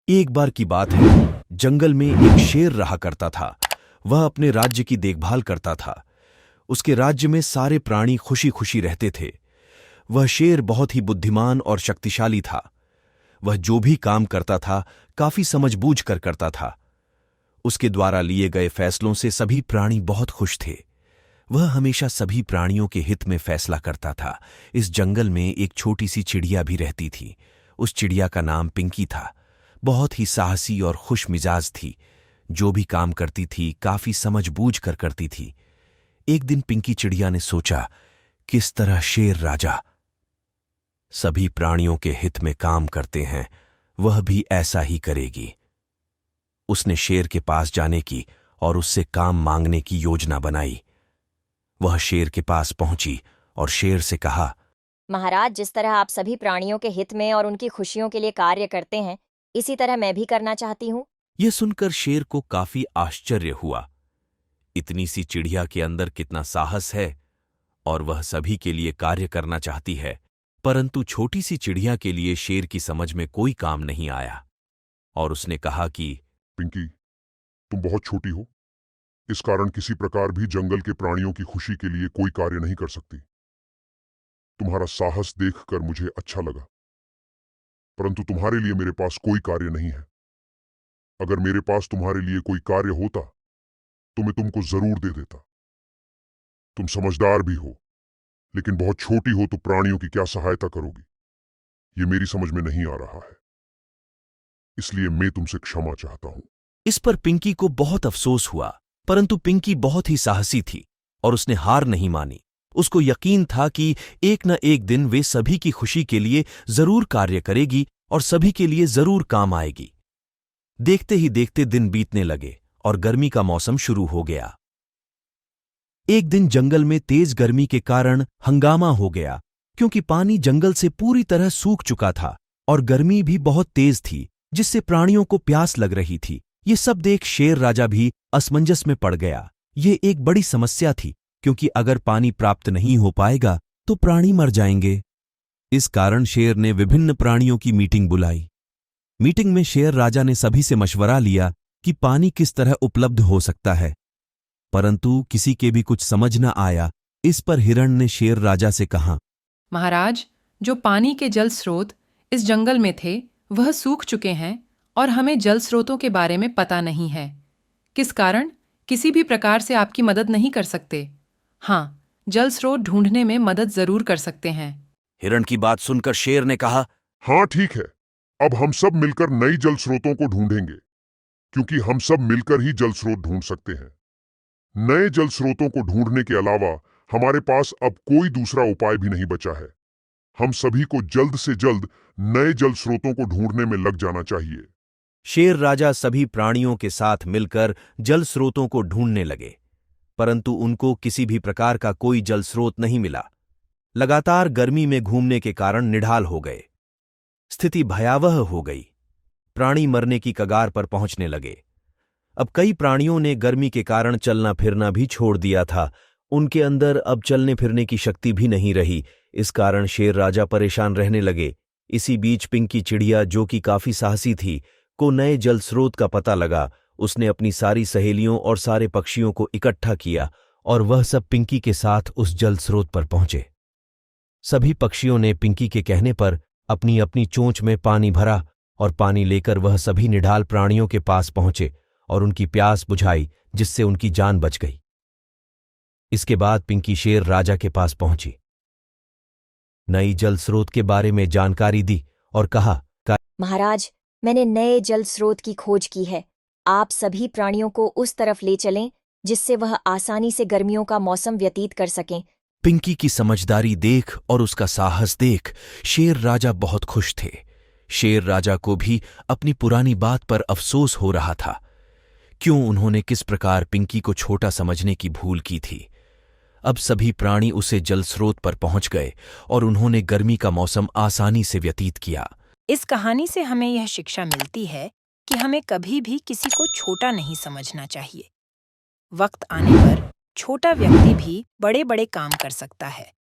एक बार की बात है, जंगल में एक शेर रहा करता था। वह अपने राज्य की देखभाल करता था। उसके राज्य में सारे प्राणी खुशी खुशी रहते थे। वह शेर बहुत ही बुद्धिमान और शक्तिशाली था। वह जो भी काम करता था काफी समझबूझ कर करता था। उसके द्वारा लिए गए फैसलों से सभी प्राणी बहुत खुश थे। वह हमेशा सभी प्राणियों के हित में फैसला करता था। इस जंगल में एक छोटी सी चिड़िया भी रहती थी। उस चिड़िया का नाम पिंकी था। बहुत ही साहसी और खुश मिजाज थी। जो भी काम करती थी काफी समझबूझ कर करती थी। एक दिन पिंकी चिड़िया ने सोचा, किस तरह शेर राजा सभी प्राणियों के हित में काम करते हैं, वह भी ऐसा ही करेगी। उसने शेर के पास जाने की और उससे काम मांगने की योजना बनाई। वह शेर के पास पहुंची और शेर से कहा, महाराज, जिस तरह आप सभी प्राणियों के हित में और उनकी खुशियों के लिए कार्य करते हैं, इसी तरह मैं भी करना चाहती हूँ। यह सुनकर शेर को काफी आश्चर्य हुआ। इतनी सी चिड़िया के अंदर कितना साहस है और वह सभी के लिए कार्य करना चाहती है। परंतु छोटी सी चिड़िया के लिए शेर की समझ में कोई काम नहीं आया और उसने कहा कि पिंकी, तुम बहुत छोटी हो, इस कारण किसी प्रकार भी जंगल के प्राणियों की खुशी के लिए कोई कार्य नहीं कर सकती। तुम्हारा साहस देखकर मुझे अच्छा लगा, परंतु तुम्हारे लिए मेरे पास कोई कार्य नहीं है। अगर मेरे पास तुम्हारे लिए कोई कार्य होता तो मैं तुमको जरूर दे देता। तुम समझदार भी हो, लेकिन बहुत छोटी हो तो प्राणियों की क्या सहायता करोगी, ये मेरी समझ में नहीं आ रहा है। इसलिए मैं तुमसे क्षमा चाहता हूं। इस पर पिंकी को बहुत अफसोस हुआ, परंतु पिंकी बहुत ही साहसी थी और उसने हार नहीं मानी। उसको यकीन था कि एक न एक दिन वे सभी की खुशी के लिए जरूर कार्य करेगी और सभी के लिए जरूर काम आएगी। देखते ही देखते दिन बीतने लगे और गर्मी का मौसम शुरू हो गया। एक दिन जंगल में तेज गर्मी के कारण हंगामा हो गया, क्योंकि पानी जंगल से पूरी तरह सूख चुका था और गर्मी भी बहुत तेज थी, जिससे प्राणियों को प्यास लग रही थी। ये सब देख शेर राजा भी असमंजस में पड़ गया। ये एक बड़ी समस्या थी, क्योंकि अगर पानी प्राप्त नहीं हो पाएगा तो प्राणी मर जाएंगे। इस कारण शेर ने विभिन्न प्राणियों की मीटिंग बुलाई। मीटिंग में शेर राजा ने सभी से मशवरा लिया कि पानी किस तरह उपलब्ध हो सकता है, परंतु किसी के भी कुछ समझ न आया। इस पर हिरण ने शेर राजा से कहा, महाराज, जो पानी के जल स्रोत इस जंगल में थे वह सूख चुके हैं और हमें जल स्रोतों के बारे में पता नहीं है, किस कारण किसी भी प्रकार से आपकी मदद नहीं कर सकते। हाँ, जल स्रोत ढूंढने में मदद जरूर कर सकते हैं। हिरण की बात सुनकर शेर ने कहा, हाँ ठीक है, अब हम सब मिलकर नई जल स्रोतों को ढूंढेंगे, क्योंकि हम सब मिलकर ही जल स्रोत ढूंढ सकते हैं। नए जल स्रोतों को ढूंढने के अलावा हमारे पास अब कोई दूसरा उपाय भी नहीं बचा है। हम सभी को जल्द से जल्द नए जल स्रोतों को ढूंढने में लग जाना चाहिए। शेर राजा सभी प्राणियों के साथ मिलकर जल स्रोतों को ढूंढने लगे, परंतु उनको किसी भी प्रकार का कोई जल स्रोत नहीं मिला। लगातार गर्मी में घूमने के कारण निढाल हो गए। स्थिति भयावह हो गई। प्राणी मरने की कगार पर पहुंचने लगे। अब कई प्राणियों ने गर्मी के कारण चलना फिरना भी छोड़ दिया था। उनके अंदर अब चलने फिरने की शक्ति भी नहीं रही। इस कारण शेर राजा परेशान रहने लगे। इसी बीच पिंकी चिड़िया, जो कि काफी साहसी थी, को नए जल स्रोत का पता लगा। उसने अपनी सारी सहेलियों और सारे पक्षियों को इकट्ठा किया और वह सब पिंकी के साथ उस जल स्रोत पर पहुंचे। सभी पक्षियों ने पिंकी के कहने पर अपनी अपनी चोंच में पानी भरा और पानी लेकर वह सभी निढाल प्राणियों के पास पहुंचे और उनकी प्यास बुझाई, जिससे उनकी जान बच गई। इसके बाद पिंकी शेर राजा के पास पहुंची, नई जल स्रोत के बारे में जानकारी दी और कहा, महाराज, मैंने नए जल स्रोत की खोज की है। आप सभी प्राणियों को उस तरफ ले चलें जिससे वह आसानी से गर्मियों का मौसम व्यतीत कर सकें। पिंकी की समझदारी देख और उसका साहस देख शेर राजा बहुत खुश थे। शेर राजा को भी अपनी पुरानी बात पर अफसोस हो रहा था। क्यों उन्होंने किस प्रकार पिंकी को छोटा समझने की भूल की थी। अब सभी प्राणी उसे जल स्रोत पर पहुंच गए और उन्होंने गर्मी का मौसम आसानी से व्यतीत किया। इस कहानी से हमें यह शिक्षा मिलती है कि हमें कभी भी किसी को छोटा नहीं समझना चाहिए। वक्त आने पर छोटा व्यक्ति भी बड़े-बड़े काम कर सकता है।